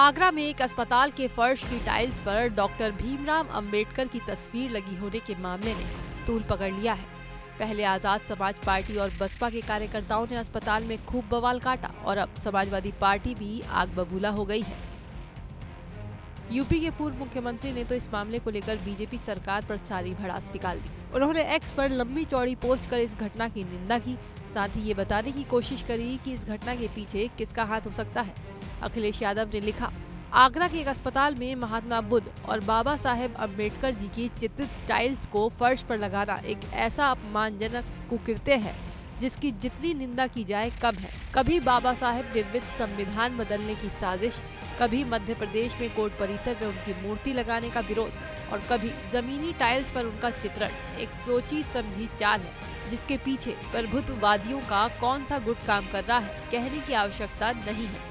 आगरा में एक अस्पताल के फर्श की टाइल्स पर डॉक्टर भीमराव अंबेडकर की तस्वीर लगी होने के मामले ने तूल पकड़ लिया है। पहले आजाद समाज पार्टी और बसपा के कार्यकर्ताओं ने अस्पताल में खूब बवाल काटा और अब समाजवादी पार्टी भी आग बबूला हो गई है। यूपी के पूर्व मुख्यमंत्री ने तो इस मामले को लेकर बीजेपी सरकार पर सारी भड़ास निकाल दी। उन्होंने एक्स पर लंबी चौड़ी पोस्ट कर इस घटना की निंदा की, साथ ही ये बताने की कोशिश करी कि इस घटना के पीछे किसका हाथ हो सकता है। अखिलेश यादव ने लिखा, आगरा के एक अस्पताल में महात्मा बुद्ध और बाबा साहेब अम्बेडकर जी की चित्रित टाइल्स को फर्श पर लगाना एक ऐसा अपमानजनक कुकृत्य है जिसकी जितनी निंदा की जाए कम है। कभी बाबा साहेब निर्मित संविधान बदलने की साजिश, कभी मध्य प्रदेश में कोर्ट परिसर में उनकी मूर्ति लगाने का विरोध और कभी जमीनी टाइल्स पर उनका चित्रण एक सोची समझी चाल है जिसके पीछे प्रभुत्ववादियों का कौन सा गुट काम कर रहा है कहने की आवश्यकता नहीं है।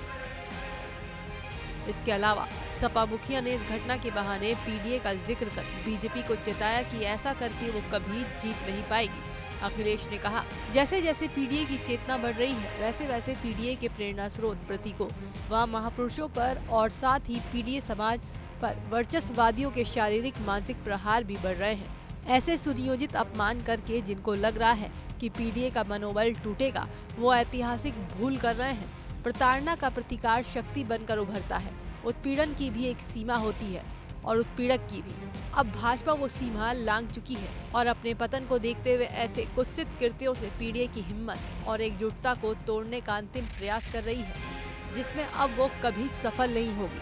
इसके अलावा सपा मुखिया ने इस घटना के बहाने पीडीए का जिक्र कर बीजेपी को चेताया कि ऐसा करके वो कभी जीत नहीं पाएगी। अखिलेश ने कहा, जैसे जैसे पीडीए की चेतना बढ़ रही है वैसे वैसे पीडीए के प्रेरणा स्रोत प्रतीकों व महापुरुषों पर और साथ ही पीडीए समाज पर वर्चस्ववादियों के शारीरिक मानसिक प्रहार भी बढ़ रहे हैं। ऐसे सुनियोजित अपमान करके जिनको लग रहा है कि पीडीए का मनोबल टूटेगा वो ऐतिहासिक भूल कर रहे हैं। प्रताड़ना का प्रतिकार शक्ति बनकर उभरता है। उत्पीड़न की भी एक सीमा होती है और उत्पीड़क की भी। अब भाजपा वो सीमा लांघ चुकी है और अपने पतन को देखते हुए ऐसे कुत्सित कृत्यों से पीडीए की हिम्मत और एकजुटता को तोड़ने का अंतिम प्रयास कर रही है, जिसमें अब वो कभी सफल नहीं होगी।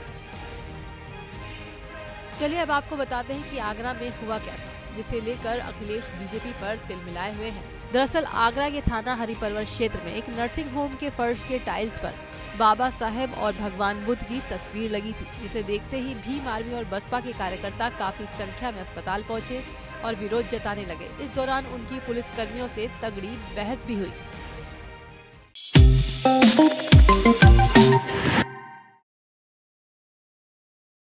चलिए अब आपको बताते हैं कि आगरा में हुआ क्या था, जिसे लेकर अखिलेश बीजेपी पर तिलमिलाए हुए हैं। दरअसल आगरा के थाना हरिपर्वत क्षेत्र में एक नर्सिंग होम के फर्श के टाइल्स पर बाबा साहेब और भगवान बुद्ध की तस्वीर लगी थी, जिसे देखते ही भीम आर्मी और बसपा के कार्यकर्ता काफी संख्या में अस्पताल पहुंचे और विरोध जताने लगे। इस दौरान उनकी पुलिस कर्मियों से तगड़ी बहस भी हुई।